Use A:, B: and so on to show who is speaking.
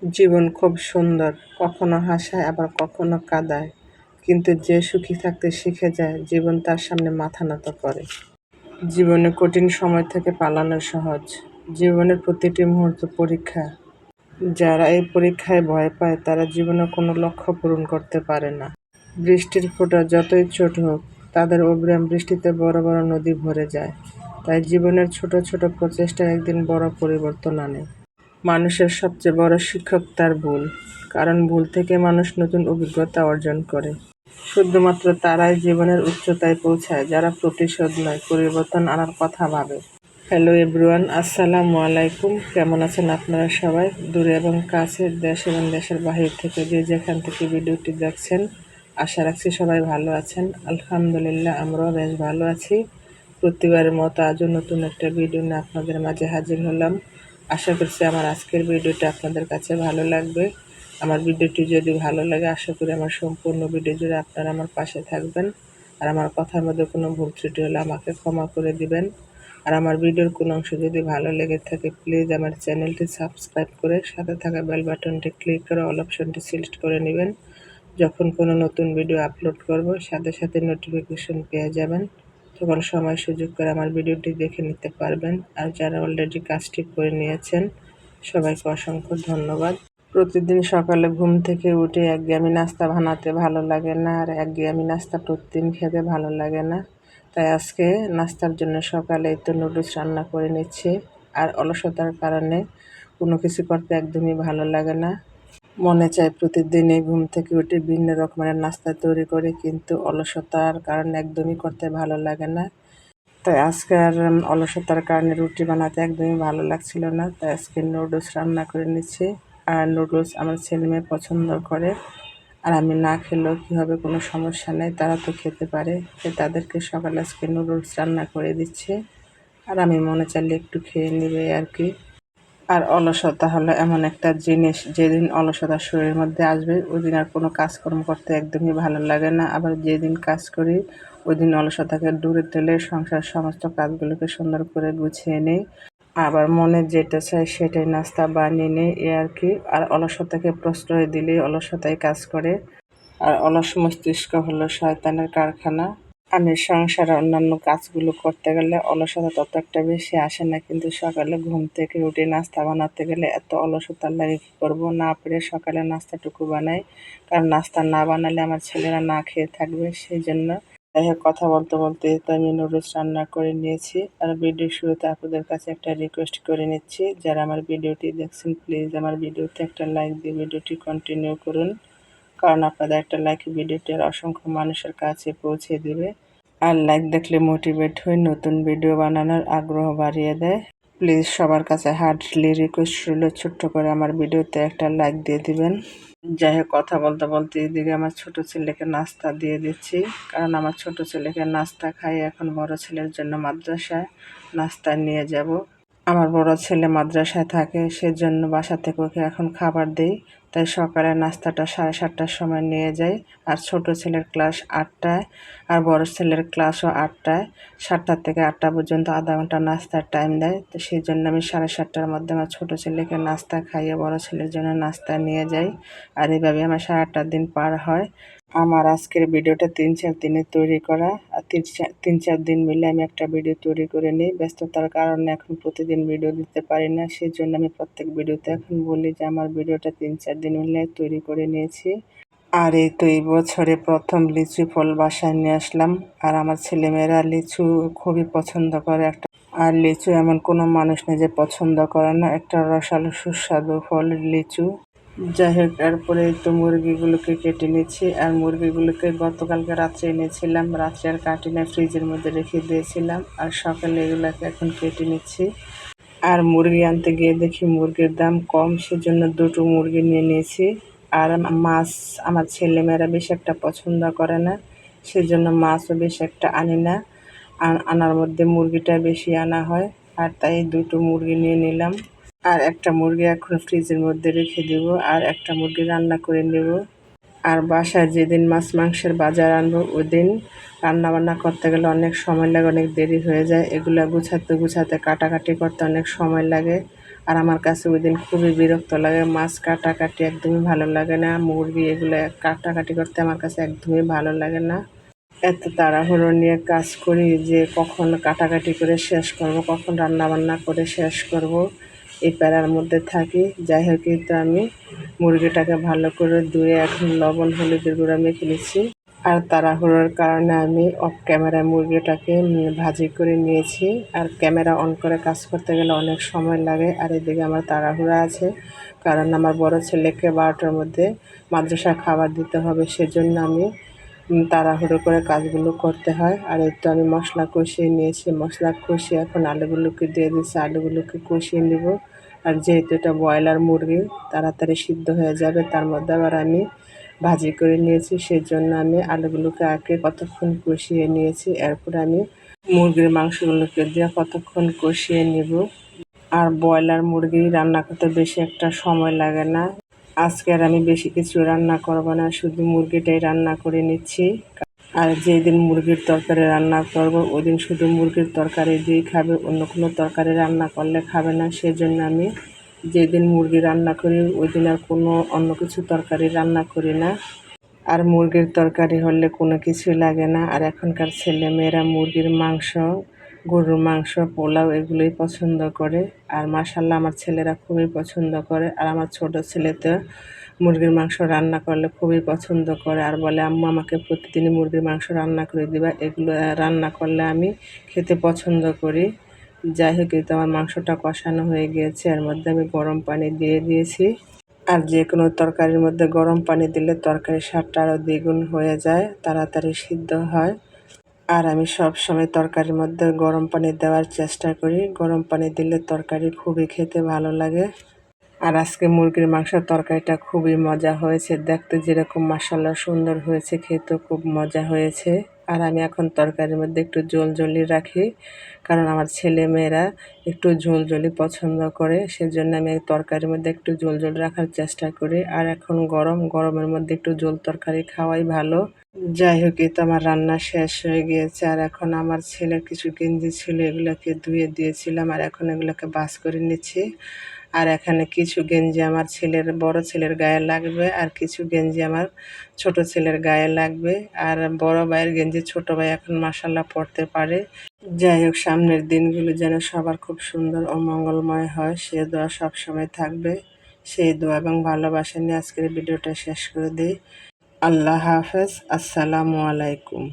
A: জীবন খুব সুন্দর, কখনো হাসায় আবার কখনো কাঁদায়, কিন্তু যে সুখী থাকতে শিখে যায় জীবন তার সামনে মাথা নত করে। জীবনে কঠিন সময় থেকে পালানো সহজ, জীবনের প্রতিটি মুহূর্ত পরীক্ষা। যারা এই পরীক্ষায় ভয় পায় তারা জীবনে কোনো লক্ষ্য পূরণ করতে পারে না। বৃষ্টির ফোঁটা যতই ছোট হোক, তাদের অবিরাম বৃষ্টিতে বড় বড় নদী ভরে যায়। তাই জীবনের ছোট ছোট প্রচেষ্টা একদিন বড় পরিবর্তন আনে। মানুষের সবচেয়ে বড় শিক্ষক তার ভুল, কারণ ভুল থেকে মানুষ নতুন অভিজ্ঞতা অর্জন করে। শুধুমাত্র তারাই জীবনের উচ্চতায় পৌঁছায় যারা প্রতিশোধ নয়, পরিবর্তন আনার কথা ভাবে। হ্যালো এভরিওয়ান, আসসালামু আলাইকুম। কেমন আছেন আপনারা সবাই? দূরে এবং কাছে, দেশ এবং দেশের বাহির থেকে যে যেখান থেকে ভিডিওটি দেখছেন, আশা রাখছি সবাই ভালো আছেন। আলহামদুলিল্লাহ, আমরাও বেশ ভালো আছি। প্রতিবারের মতো আজও নতুন একটা ভিডিও নিয়ে আপনাদের মাঝে হাজির হলাম। আশা করছি আমার আজকের ভিডিওটা আপনাদের কাছে ভালো লাগবে। আমার ভিডিওটি যদি ভালো লাগে, আশা করি আমার সম্পূর্ণ ভিডিও জুড়ে আপনারা আমার পাশে থাকবেন। আর আমার কথার মধ্যে কোনো ভুল ত্রুটি হলে আমাকে ক্ষমা করে দিবেন। আর আমার ভিডিওর কোনো অংশ যদি ভালো লেগে থাকে, প্লিজ আমার চ্যানেলটি সাবস্ক্রাইব করে সাথে থাকা বেল বাটনটি ক্লিক করে অল অপশনটি সিলেক্ট করে নেবেন। যখন কোনো নতুন ভিডিও আপলোড করব, সাথে সাথে নোটিফিকেশন পেয়ে যাবেন। তখন সময় সুযোগ করে আমার ভিডিওটি দেখে নিতে পারবেন। আর যারা অলরেডি কাজটি করে নিয়েছেন, সবাইকে অসংখ্য ধন্যবাদ। প্রতিদিন সকালে ঘুম থেকে উঠে একঘেয়েমি নাস্তা বানাতে ভালো লাগে না, আর একঘেয়েমি নাস্তা প্রতিদিন খেতে ভালো লাগে না। তাই আজকে নাস্তার জন্য সকালে তো নুডলস রান্না করে নিচ্ছি। আর অলসতার কারণে কোনো কিছু করতে একদমই ভালো লাগে না। মনে চায় প্রতিদিনই ঘুম থেকে উঠে ভিন্ন রকমের নাস্তা তৈরি করে, কিন্তু অলসতার কারণে একদমই করতে ভালো লাগে না। তাই আজকে আর অলসতার কারণে রুটি বানাতে একদমই ভালো লাগছিল না। তাই আজকে নুডলস রান্না করে নিচ্ছি। আর নুডলস আমার ছেলে মেয়ে পছন্দ করে। আর আমি না খেলেও কী হবে, কোনো সমস্যা নেই, তারা তো খেতে পারে। তাই তাদেরকে সকালে আজকে নুডলস রান্না করে দিচ্ছি। আর আমি মনে চাইলে একটু খেয়ে নিবে আর কি। আর অলসতা হলো এমন একটা জিনিস, যেদিন অলসতা শরীরের মধ্যে আসবে ওই দিন আর কোনো কাজকর্ম করতে একদমই ভালো লাগে না। আবার যেদিন কাজ করি ওই দিন অলসতাকে দূরে ঠেলে সংসারের সমস্ত কাজগুলোকে সুন্দর করে গুছিয়ে নিই। আবার মনে যেটা চায় সেটাই নাস্তা বানিয়ে নিই, এ আর কি। আর অলসতাকে প্রশ্রয় দিলেই অলসতায় কাজ করে। আর অলস মস্তিষ্ক হলো শয়তানের কারখানা। আমি সংসারে অন্যান্য কাজগুলো করতে গেলে অলসতা তত একটা বেশি আসে না, কিন্তু সকালে ঘুম থেকে উঠে নাস্তা বানাতে গেলে এত অলসতা লাগে, কী করবো, না পেরে সকালে নাস্তাটুকু বানাই। কারণ নাস্তা না বানালে আমার ছেলেরা না খেয়ে থাকবে, সেই জন্য। যাই হোক, কথা বলতে বলতে তো আমি নুডলস রান্না করে নিয়েছি। আর ভিডিও শুরুতে আপনাদের কাছে একটা রিকোয়েস্ট করে নিচ্ছি, যারা আমার ভিডিওটি দেখছেন প্লিজ আমার ভিডিওতে একটা লাইক দিয়ে ভিডিওটি কন্টিনিউ করুন। কারণ আপনাদের একটা লাইক ভিডিওটি আর অসংখ্য মানুষের কাছে পৌঁছে দিবে। আর লাইক দেখলে মোটিভেট হয়ে নতুন ভিডিও বানানোর আগ্রহ বাড়িয়ে দেয়। প্লিজ সবার কাছে হার্টলি রিকোয়েস্ট রইল, ছোট্ট করে আমার ভিডিওতে একটা লাইক দিয়ে দিবেন। যাই হোক, কথা বলতে বলতে এদিকে আমার ছোট ছেলেকে নাস্তা দিয়ে দিচ্ছি। কারণ আমার ছোট ছেলেকে নাস্তা খাই এখন বড় ছেলের জন্য মাদ্রাসায় নাস্তা নিয়ে যাব। আমার বড় ছেলে মাদ্রাসায় থাকে, সেজন্য বাসা থেকে ওকে এখন খাবার দেই। তাই সকালে নাস্তাটা 7:30টার সময় নিয়ে যাই। আর ছোট ছেলের ক্লাস 8টায়, আর বড় ছেলের ক্লাসও 8টায়। 7টা থেকে 8টা পর্যন্ত আধা ঘন্টা নাস্তার টাইম দেয়। তো সেই জন্য আমি 7:30টার মধ্যে আমার ছোট ছেলেকে নাস্তা খাইয়ে বড় ছেলের জন্য নাস্তা নিয়ে যাই। আর এইভাবে আমার সারাটা দিন পার হয়। আমার আজকের ভিডিওটা 3-4 দিনে তৈরি করা। আর 3-4 দিন মিলে আমি একটা ভিডিও তৈরি করে নিই। ব্যস্ততার কারণে এখন প্রতিদিন ভিডিও দিতে পারি না, সেই জন্য আমি প্রত্যেক ভিডিওতে এখন বলি যে আমার ভিডিওটা 3-4 দিন মিলে তৈরি করে নিয়েছি। আর এই তো এই বছরে প্রথম লিচু ফল বাসায় নিয়ে আসলাম। আর আমার ছেলেমেয়েরা লিচু খুবই পছন্দ করে। আর লিচু এমন কোনো মানুষ নেই যে পছন্দ করে না, একটা রসালো সুস্বাদু ফল লিচু। যাই হোক, এরপরে তো মুরগিগুলোকে কেটে নিচ্ছি। আর মুরগিগুলোকে গতকালকে রাত্রে এনেছিলাম, রাত্রে আর কাটি না, ফ্রিজের মধ্যে রেখে দিয়েছিলাম। আর সকালে এগুলোকে এখন কেটে নিচ্ছি। আর মুরগি আনতে গিয়ে দেখি মুরগির দাম কম, সেজন্য দুটো মুরগি নিয়ে নিয়েছি। আর মাছ আমার ছেলেমেয়েরা বেশি একটা পছন্দ করে না, সেজন্য মাছও বেশি একটা আনি না। আনার মধ্যে মুরগিটা বেশি আনা হয়। আর তাই দুটো মুরগি নিয়ে নিলাম। আর একটা মুরগি এখন ফ্রিজের মধ্যে রেখে দেব, আর একটা মুরগি রান্না করে নেব। আর বাসায় যেদিন মাছ মাংসের বাজার আনবো ওই দিন রান্নাবান্না করতে গেলে অনেক সময় লাগে, অনেক দেরি হয়ে যায়। এগুলো গুছাতে গুছাতে কাটাকাটি করতে অনেক সময় লাগে। আর আমার কাছে ওই দিন খুবই বিরক্ত লাগে, মাছ কাটাকাটি একদমই ভালো লাগে না, মুরগি এগুলো কাটাকাটি করতে আমার কাছে একদমই ভালো লাগে না। এত তাড়াহুড়ো নিয়ে কাজ করি যে কখন কাটাকাটি করে শেষ করব, কখন রান্নাবান্না করে শেষ করব, এই প্যারার মধ্যে থাকি। যাই হোক, কিন্তু আমি মুরগিটাকে ভালো করে ধুয়ে এখন লবণ হলুদের গুঁড়া মেখে নিচ্ছি। আর তাড়াহুড়োর কারণে আমি অফ ক্যামেরায় মুরগিটাকে ভাজি করে নিয়েছি। আর ক্যামেরা অন করে কাজ করতে গেলে অনেক সময় লাগে। আর এদিকে আমার তাড়াহুড়া আছে, কারণ আমার বড় ছেলেকে 12টার মধ্যে মাদ্রাসা খাবার দিতে হবে, সেজন্য আমি তাড়াহুড়ো করে কাজগুলো করতে হয়। আর এই তো আমি মশলা কষিয়ে নিয়েছি, মশলা কষিয়ে এখন আলুগুলোকে দিয়ে দিচ্ছি, আলুগুলোকে কষিয়ে নিব। আর যেহেতু এটা ব্রয়লার মুরগি, তাড়াতাড়ি সিদ্ধ হয়ে যাবে, তার মধ্যে আবার আমি ভাজি করে নিয়েছি, সেজন্য আমি আলুগুলোকে আগে কতক্ষণ কষিয়ে নিয়েছি। এরপরে আমি মুরগির মাংসগুলোকে দিয়ে কতক্ষণ কষিয়ে নিব। আর ব্রয়লার মুরগি রান্না করতে বেশি একটা সময় লাগে না। আজকে আর আমি বেশি কিছু রান্না করব না, শুধু মুরগিটাই রান্না করে নিচ্ছি। আর যেদিন মুরগির তরকারি রান্না করব ওই দিন শুধু মুরগির তরকারি দিয়েই খাবে, অন্য কোনো তরকারি রান্না করলে খাবে না। সেজন্য আমি যেদিন মুরগি রান্না করি ওই দিন আর কোনো অন্য কিছু তরকারি রান্না করি না। আর মুরগির তরকারি হলে কোনো কিছুই লাগে না। আর এখনকার ছেলেমেয়েরা মুরগির মাংস, গরুর মাংস, পোলাও এগুলোই পছন্দ করে। আর মাশাআল্লাহ আমার ছেলেরা খুবই পছন্দ করে। আর আমার ছোট ছেলে তো মুরগির মাংস রান্না করলে খুবই পছন্দ করে, আর বলে আম্মু আমাকে প্রতিদিনই মুরগির মাংস রান্না করে দিবা, এগুলো রান্না করলে আমি খেতে পছন্দ করি। যাই হোক, এই তো আমার মাংসটা কষানো হয়ে গিয়েছে, এর মধ্যে আমি গরম পানি দিয়ে দিয়েছি। আর যে কোনো তরকারির মধ্যে গরম পানি দিলে তরকারির স্বাদটা আরও দ্বিগুণ হয়ে যায়, তাড়াতাড়ি সিদ্ধ হয়। আর আমি সব সময় তরকারির মধ্যে গরম পানি দেওয়ার চেষ্টা করি, গরম পানি দিলে তরকারি খুবই খেতে ভালো লাগে। আর আজকে মুরগির মাংসের তরকারিটা খুবই মজা হয়েছে, দেখতে যেরকম মাশাআল্লাহ সুন্দর হয়েছে, খেতেও খুব মজা হয়েছে। আর আমি এখন তরকারির মধ্যে একটু ঝোলঝোলি রাখি, কারণ আমার ছেলে মেয়েরা একটু ঝোলঝোলি পছন্দ করে, সেজন্য আমি তরকারির মধ্যে একটু ঝোলঝোল রাখার চেষ্টা করি। আর এখন গরমের মধ্যে একটু ঝোল তরকারি খাওয়াই ভালো। যাই হোক, এই তো আমার রান্না শেষ হয়ে গিয়েছে। আর এখন আমার ছেলের কিছু গেঞ্জি ছিল, এগুলোকে ধুয়ে দিয়েছিলাম, আর এখন এগুলোকে ভাঁজ করে নিচ্ছি। আর এখানে কিছু গেঞ্জি আমার বড় ছেলের গায়ে লাগবে, আর কিছু গেঞ্জি আমার ছোট ছেলের গায়ে লাগবে। আর বড় ভাইয়ের গেঞ্জি ছোট ভাই এখন মাশাআল্লাহ পরতে পারে। যাই হোক, সামনের দিনগুলো যেন সবার খুব সুন্দর ও মঙ্গলময় হয়, সে দোয়া সবসময় থাকবে। সেই দোয়া এবং ভালোবাসা নিয়ে আজকের ভিডিওটা শেষ করে দিই। আল্লাহ হাফেজ, আসসালামু আলাইকুম।